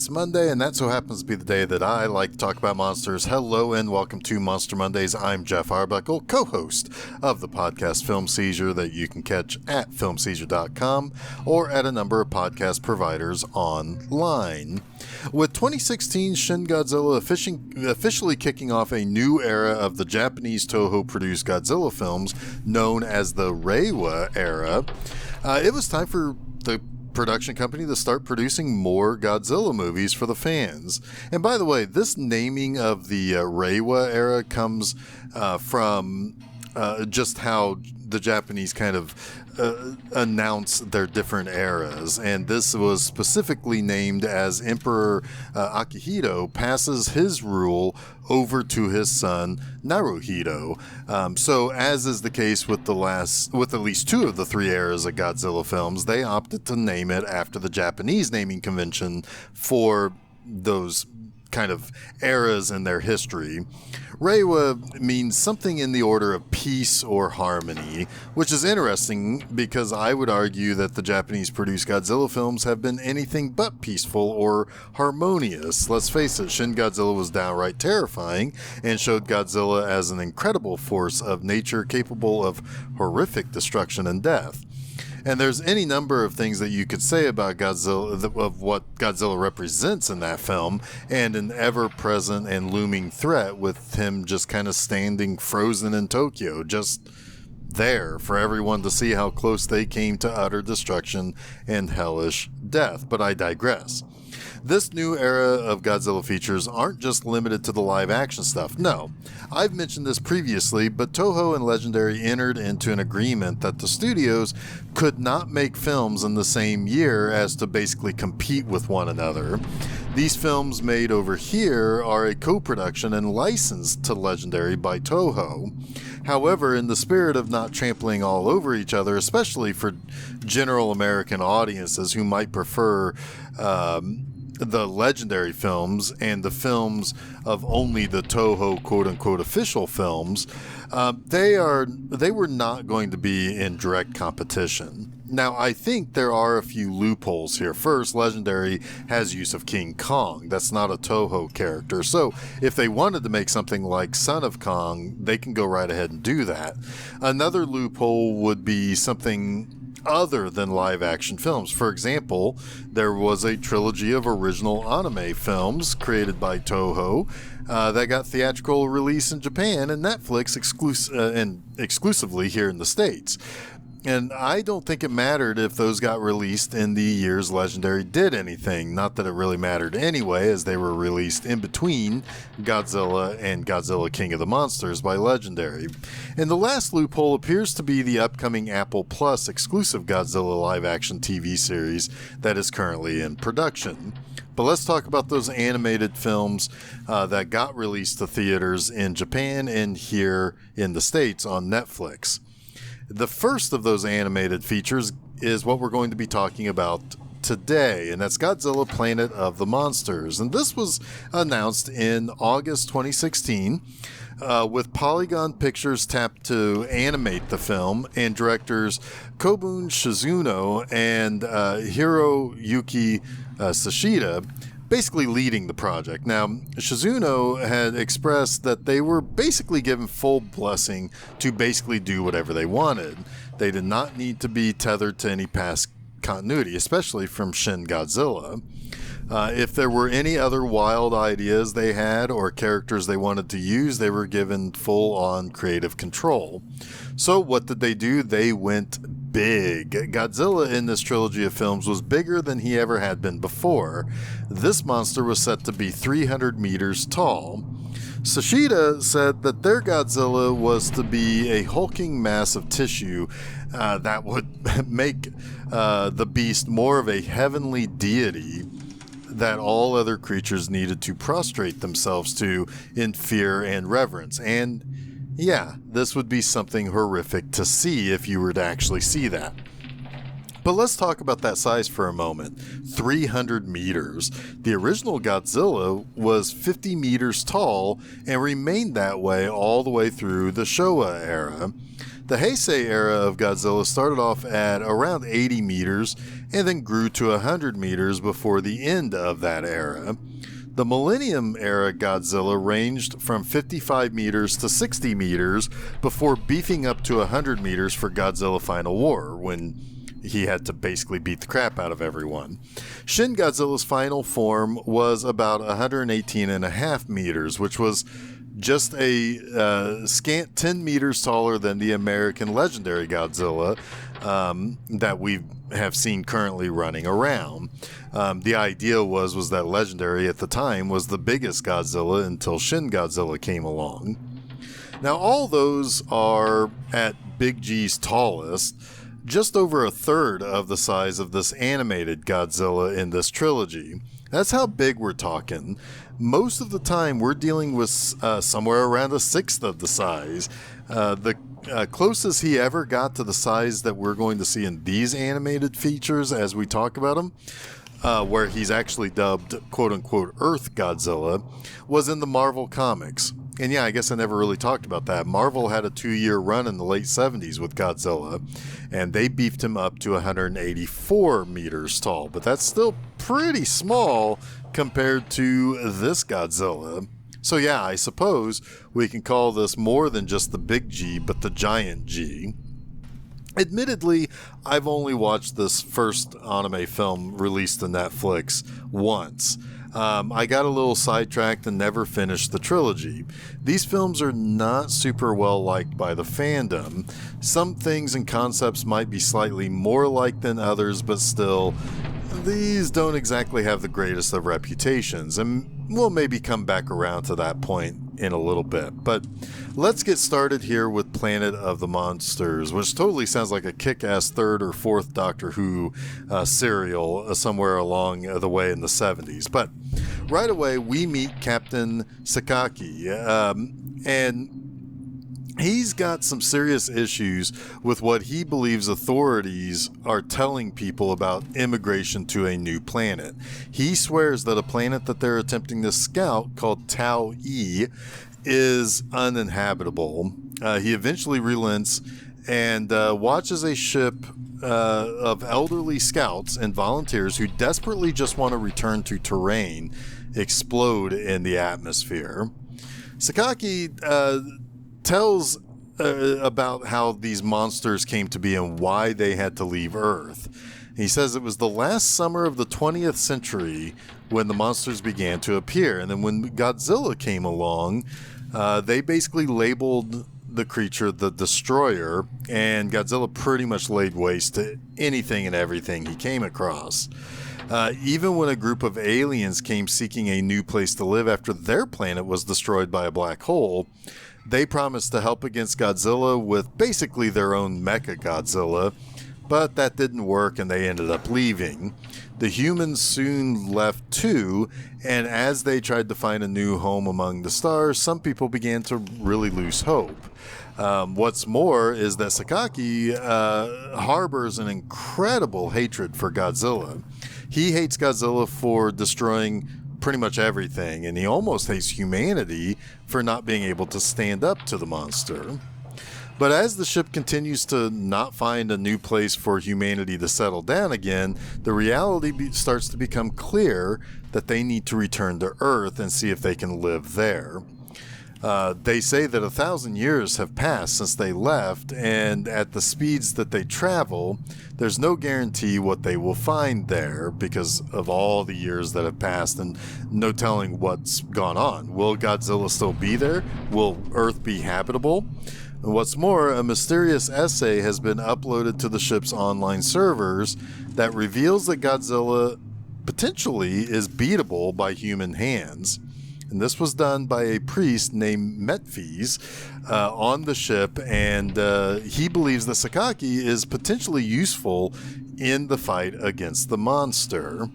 It's Monday, and that so happens to be the day that I like to talk about monsters. Hello, and welcome to Monster Mondays. I'm Jeff Arbuckle, co-host of the podcast Film Seizure that you can catch at filmseizure.com or at a number of podcast providers online. With 2016 Shin Godzilla officially kicking off a new era of the Japanese Toho-produced Godzilla films known as the Reiwa era, it was time for the production company to start producing more Godzilla movies for the fans. And by the way, this naming of the Reiwa era comes from just how the Japanese kind of announce their different eras, and this was specifically named as Emperor Akihito passes his rule over to his son Naruhito. So as is the case with at least two of the three eras of Godzilla films, they opted to name it after the Japanese naming convention for those kind of eras in their history. Reiwa means something in the order of peace or harmony, which is interesting because I would argue that the Japanese-produced Godzilla films have been anything but peaceful or harmonious. Let's face it, Shin Godzilla was downright terrifying and showed Godzilla as an incredible force of nature capable of horrific destruction and death. And there's any number of things that you could say about Godzilla, of what Godzilla represents in that film, and an ever-present and looming threat with him just kind of standing frozen in Tokyo, just there for everyone to see how close they came to utter destruction and hellish death. But I digress. This new era of Godzilla features aren't just limited to the live-action stuff. No, I've mentioned this previously, but Toho and Legendary entered into an agreement that the studios could not make films in the same year as to basically compete with one another. These films made over here are a co-production and licensed to Legendary by Toho. However, in the spirit of not trampling all over each other, especially for general American audiences who might prefer the Legendary films and the films of only the Toho quote-unquote official films, they were not going to be in direct competition. Now, I think there are a few loopholes here. First, Legendary has use of King Kong. That's not a Toho character. So if they wanted to make something like Son of Kong, they can go right ahead and do that. Another loophole would be something other than live action films. For example, there was a trilogy of original anime films created by Toho that got theatrical release in Japan and Netflix exclusively here in the States. And I don't think it mattered if those got released in the years Legendary did anything. Not that it really mattered anyway, as they were released in between Godzilla and Godzilla King of the Monsters by Legendary. And the last loophole appears to be the upcoming Apple Plus exclusive Godzilla live-action TV series that is currently in production. But let's talk about those animated films that got released to theaters in Japan and here in the States on Netflix. The first of those animated features is what we're going to be talking about today, and that's Godzilla Planet of the Monsters. And this was announced in August 2016, with Polygon Pictures tapped to animate the film, and directors Kobun Shizuno and Hiroyuki Sashida basically leading the project. Now, Shizuno had expressed that they were basically given full blessing to basically do whatever they wanted. They did not need to be tethered to any past continuity, especially from Shin Godzilla. If there were any other wild ideas they had or characters they wanted to use, they were given full-on creative control. So what did they do? They went big. Godzilla in this trilogy of films was bigger than he ever had been before. This monster was set to be 300 meters tall. Sashida said that their Godzilla was to be a hulking mass of tissue that would make the beast more of a heavenly deity that all other creatures needed to prostrate themselves to in fear and reverence. And yeah, this would be something horrific to see if you were to actually see that. But let's talk about that size for a moment. 300 meters. The original Godzilla was 50 meters tall and remained that way all the way through the Showa era. The Heisei era of Godzilla started off at around 80 meters and then grew to 100 meters before the end of that era. The Millennium era Godzilla ranged from 55 meters to 60 meters before beefing up to 100 meters for Godzilla Final War, when he had to basically beat the crap out of everyone. Shin Godzilla's final form was about 118.5 meters, which was just a scant 10 meters taller than the American legendary Godzilla that we have seen currently running around. The idea was that legendary at the time was the biggest Godzilla until Shin Godzilla came along. Now all those are at Big G's tallest, just over a third of the size of this animated Godzilla in this trilogy. That's how big we're talking. Most of the time we're dealing with somewhere around a sixth of the size. The closest he ever got to the size that we're going to see in these animated features as we talk about him, where he's actually dubbed quote-unquote Earth Godzilla, was in the Marvel comics. And yeah, I guess I never really talked about that. Marvel had a 2-year run in the late 70s with Godzilla, and they beefed him up to 184 meters tall. But that's still pretty small compared to this Godzilla. So yeah, I suppose we can call this more than just the Big G, but the Giant G. Admittedly, I've only watched this first anime film released on Netflix once. I got a little sidetracked and never finished the trilogy. These films are not super well liked by the fandom. Some things and concepts might be slightly more liked than others, but still, these don't exactly have the greatest of reputations, and we'll maybe come back around to that point in a little bit. But let's get started here with Planet of the Monsters, which totally sounds like a kick-ass third or fourth Doctor Who serial somewhere along the way in the 70s. But right away, we meet Captain Sakaki, and he's got some serious issues with what he believes authorities are telling people about immigration to a new planet. He swears that a planet that they're attempting to scout, called Tau E, is uninhabitable. He eventually relents and watches a ship of elderly scouts and volunteers who desperately just want to return to terrain explode in the atmosphere. Sakaki tells about how these monsters came to be and why they had to leave Earth. He says it was the last summer of the 20th century when the monsters began to appear, and then when Godzilla came along, they basically labeled the creature the Destroyer, and Godzilla pretty much laid waste to anything and everything he came across. Even when a group of aliens came seeking a new place to live after their planet was destroyed by a black hole, they promised to help against Godzilla with basically their own Mecha Godzilla, but that didn't work and they ended up leaving. The humans soon left too, and as they tried to find a new home among the stars, some people began to really lose hope. What's more is that Sakaki harbors an incredible hatred for Godzilla. He hates Godzilla for destroying pretty much everything, and he almost hates humanity for not being able to stand up to the monster. But as the ship continues to not find a new place for humanity to settle down again, the reality starts to become clear that they need to return to Earth and see if they can live there. They say that 1,000 years have passed since they left, and at the speeds that they travel, there's no guarantee what they will find there because of all the years that have passed and no telling what's gone on. Will Godzilla still be there? Will Earth be habitable? And what's more, a mysterious essay has been uploaded to the ship's online servers that reveals that Godzilla potentially is beatable by human hands. And this was done by a priest named Metphes on the ship, and he believes that Sakaki is potentially useful in the fight against the monster.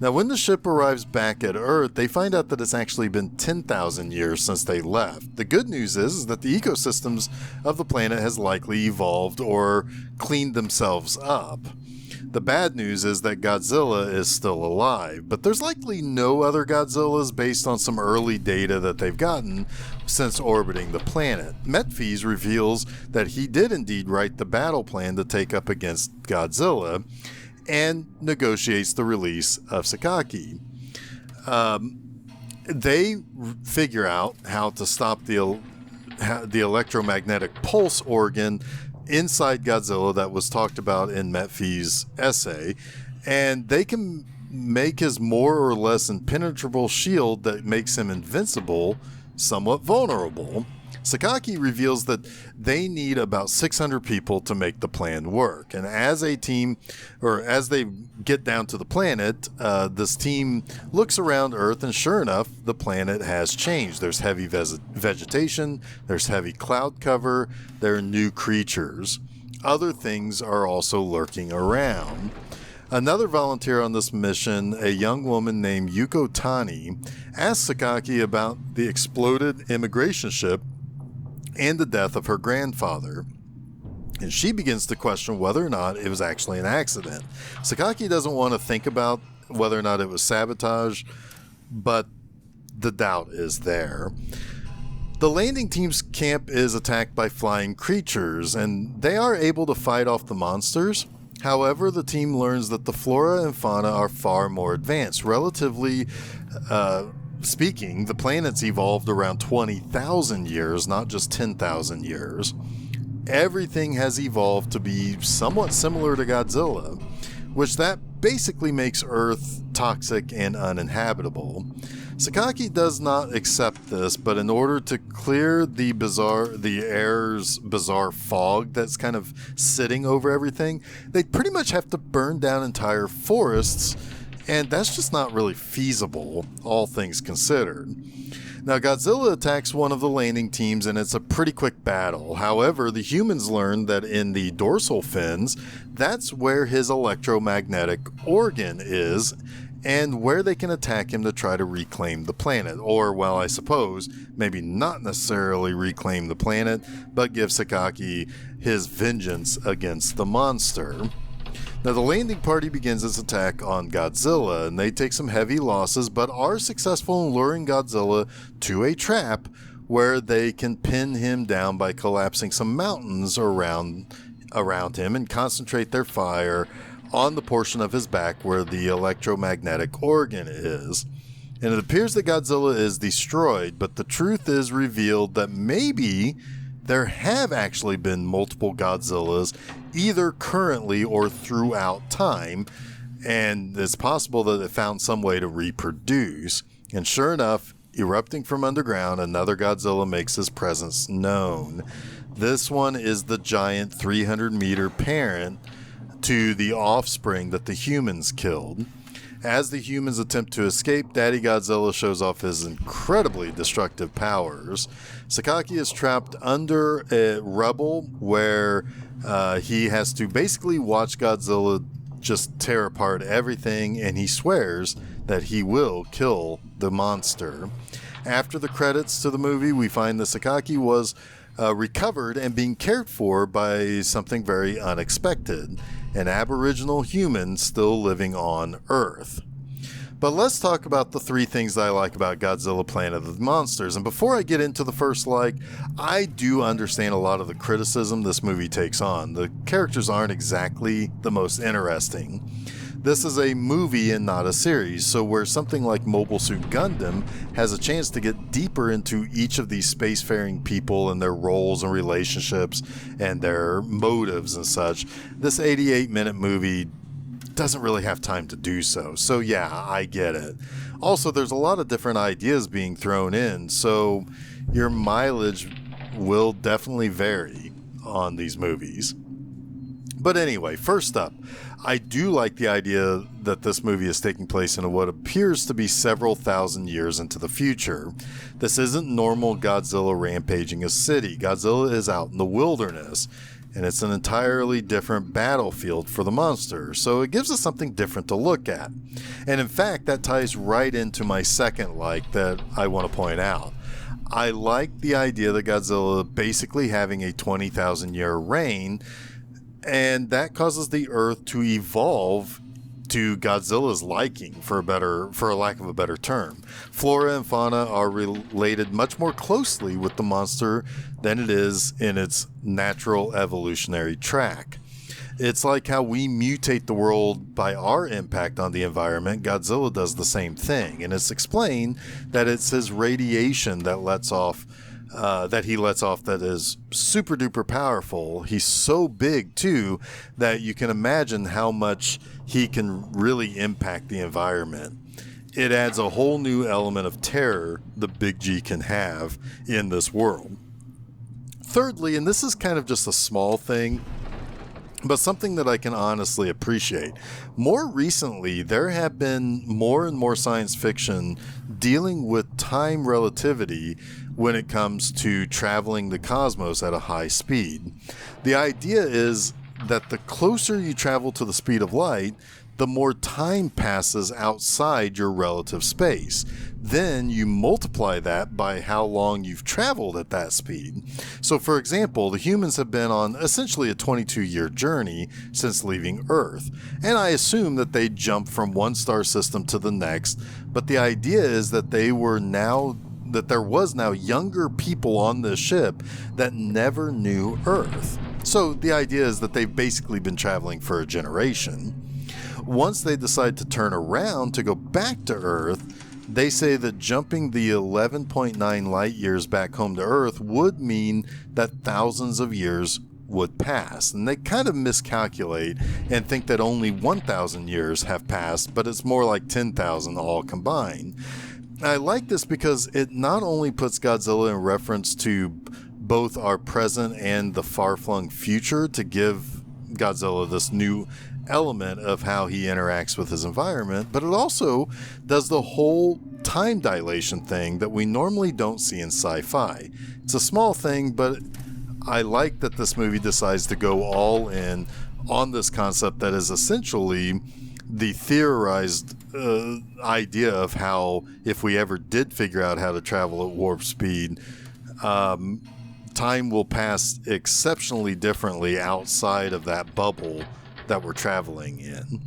Now, when the ship arrives back at Earth, they find out that it's actually been 10,000 years since they left. The good news is that the ecosystems of the planet has likely evolved or cleaned themselves up. The bad news is that Godzilla is still alive, but there's likely no other Godzillas based on some early data that they've gotten since orbiting the planet. Metphys reveals that he did indeed write the battle plan to take up against Godzilla, and negotiates the release of Sakaki. They figure out how to stop the electromagnetic pulse organ inside Godzilla that was talked about in Metphys' essay, and they can make his more or less impenetrable shield that makes him invincible somewhat vulnerable. Sakaki reveals that they need about 600 people to make the plan work. And as a team, or as they get down to the planet, this team looks around Earth, and sure enough, the planet has changed. There's heavy vegetation, there's heavy cloud cover, there are new creatures. Other things are also lurking around. Another volunteer on this mission, a young woman named Yuko Tani, asks Sakaki about the exploded immigration ship and the death of her grandfather. And she begins to question whether or not it was actually an accident. Sakaki doesn't want to think about whether or not it was sabotage, but the doubt is there. The landing team's camp is attacked by flying creatures, and they are able to fight off the monsters. However, the team learns that the flora and fauna are far more advanced. Relatively speaking, the planet's evolved around 20,000 years, not just 10,000 years. Everything has evolved to be somewhat similar to Godzilla, which that basically makes Earth toxic and uninhabitable. Sakaki does not accept this, but in order to clear the air's bizarre fog that's kind of sitting over everything, they pretty much have to burn down entire forests, and that's just not really feasible, all things considered. Now, Godzilla attacks one of the landing teams, and it's a pretty quick battle. However, the humans learn that in the dorsal fins, that's where his electromagnetic organ is, and where they can attack him to try to reclaim the planet. Or, well, I suppose, maybe not necessarily reclaim the planet, but give Sakaki his vengeance against the monster. Now, the landing party begins its attack on Godzilla, and they take some heavy losses, but are successful in luring Godzilla to a trap where they can pin him down by collapsing some mountains around him and concentrate their fire on the portion of his back where the electromagnetic organ is. And it appears that Godzilla is destroyed, but the truth is revealed that maybe there have actually been multiple Godzillas, either currently or throughout time, and it's possible that it found some way to reproduce. And sure enough, erupting from underground, another Godzilla makes his presence known. This one is the giant 300-meter parent to the offspring that the humans killed. As the humans attempt to escape, Daddy Godzilla shows off his incredibly destructive powers. Sakaki is trapped under a rubble where he has to basically watch Godzilla just tear apart everything, and he swears that he will kill the monster. After the credits to the movie, we find that Sakaki was recovered and being cared for by something very unexpected. An aboriginal human still living on Earth. But let's talk about the three things I like about Godzilla Planet of the Monsters. And before I get into the first like, I do understand a lot of the criticism this movie takes on. The characters aren't exactly the most interesting. This is a movie and not a series, so where something like Mobile Suit Gundam has a chance to get deeper into each of these spacefaring people and their roles and relationships and their motives and such, this 88-minute movie doesn't really have time to do so. So yeah, I get it. Also, there's a lot of different ideas being thrown in, so your mileage will definitely vary on these movies. But anyway, first up, I do like the idea that this movie is taking place in what appears to be several thousand years into the future. This isn't normal Godzilla rampaging a city. Godzilla is out in the wilderness. and it's an entirely different battlefield for the monster, so it gives us something different to look at. And in fact, that ties right into my second like that I want to point out. I like the idea that Godzilla basically having a 20,000 year reign, and that causes the Earth to evolve to Godzilla's liking, for a lack of a better term. Flora and fauna are related much more closely with the monster than it is in its natural evolutionary track. It's like how we mutate the world by our impact on the environment. Godzilla does the same thing, and it's explained that it's his radiation that he lets off that is super duper powerful. He's so big too that you can imagine how much he can really impact the environment. It adds a whole new element of terror the Big G can have in this world. Thirdly, and this is kind of just a small thing, but something that I can honestly appreciate. More recently, there have been more and more science fiction dealing with time relativity when it comes to traveling the cosmos at a high speed. The idea is that the closer you travel to the speed of light, the more time passes outside your relative space. Then you multiply that by how long you've traveled at that speed. So for example, the humans have been on essentially a 22-year journey since leaving Earth. And I assume that they jump from one star system to the next, but the idea is that there was now younger people on this ship that never knew Earth. So the idea is that they've basically been traveling for a generation. Once they decide to turn around to go back to Earth, they say that jumping the 11.9 light years back home to Earth would mean that thousands of years would pass. And they kind of miscalculate and think that only 1,000 years have passed, but it's more like 10,000 all combined. I like this because it not only puts Godzilla in reference to both our present and the far-flung future to give Godzilla this new element of how he interacts with his environment, but it also does the whole time dilation thing that we normally don't see in sci-fi. It's a small thing, but I like that this movie decides to go all in on this concept that is essentially the theorized idea of how, if we ever did figure out how to travel at warp speed, time will pass exceptionally differently outside of that bubble that we're traveling in.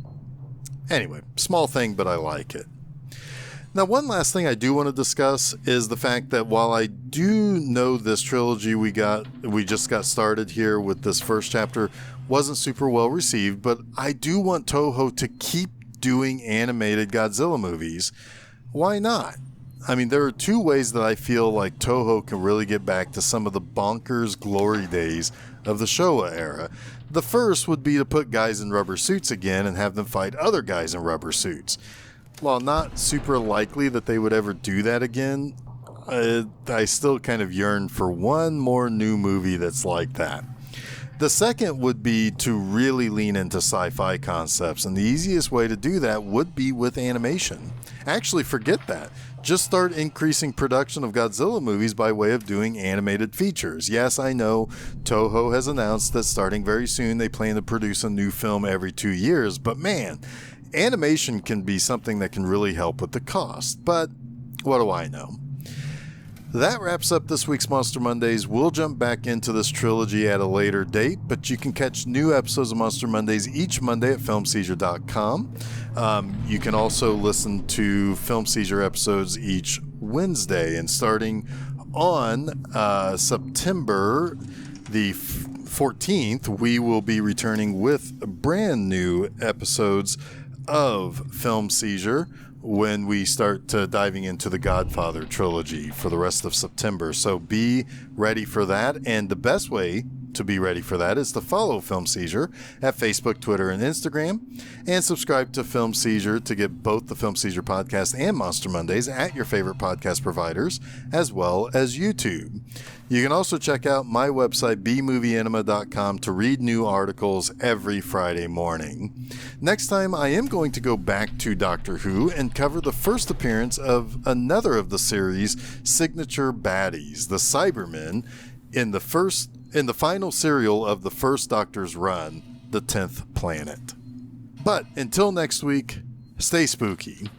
Anyway, small thing, but I like it. Now, one last thing I do want to discuss is the fact that while I do know this trilogy we just got started here with this first chapter wasn't super well received, but I do want Toho to keep doing animated Godzilla movies. Why not? I mean, there are two ways that I feel like Toho can really get back to some of the bonkers glory days of the Showa era. The first would be to put guys in rubber suits again and have them fight other guys in rubber suits. While not super likely that they would ever do that again, I still kind of yearn for one more new movie that's like that. The second would be to really lean into sci-fi concepts, and the easiest way to do that would be with animation. Actually, forget that. Just start increasing production of Godzilla movies by way of doing animated features. Yes, I know Toho has announced that starting very soon they plan to produce a new film every 2 years, but man, animation can be something that can really help with the cost. But what do I know? That wraps up this week's Monster Mondays. We'll jump back into this trilogy at a later date, but you can catch new episodes of Monster Mondays each Monday at filmseizure.com. You can also listen to Film Seizure episodes each Wednesday, and starting on September the 14th, we will be returning with brand new episodes of Film Seizure when we start diving into the Godfather trilogy for the rest of September. So be ready for that. And the best way to be ready for that is to follow Film Seizure at Facebook, Twitter, and Instagram, and subscribe to Film Seizure to get both the Film Seizure podcast and Monster Mondays at your favorite podcast providers, as well as YouTube. You can also check out my website, bmovieanima.com, to read new articles every Friday morning. Next time, I am going to go back to Doctor Who and cover the first appearance of another of the series' signature baddies, the Cybermen, in the first in the final serial of the first Doctor's run, The 10th Planet. But until next week, stay spooky.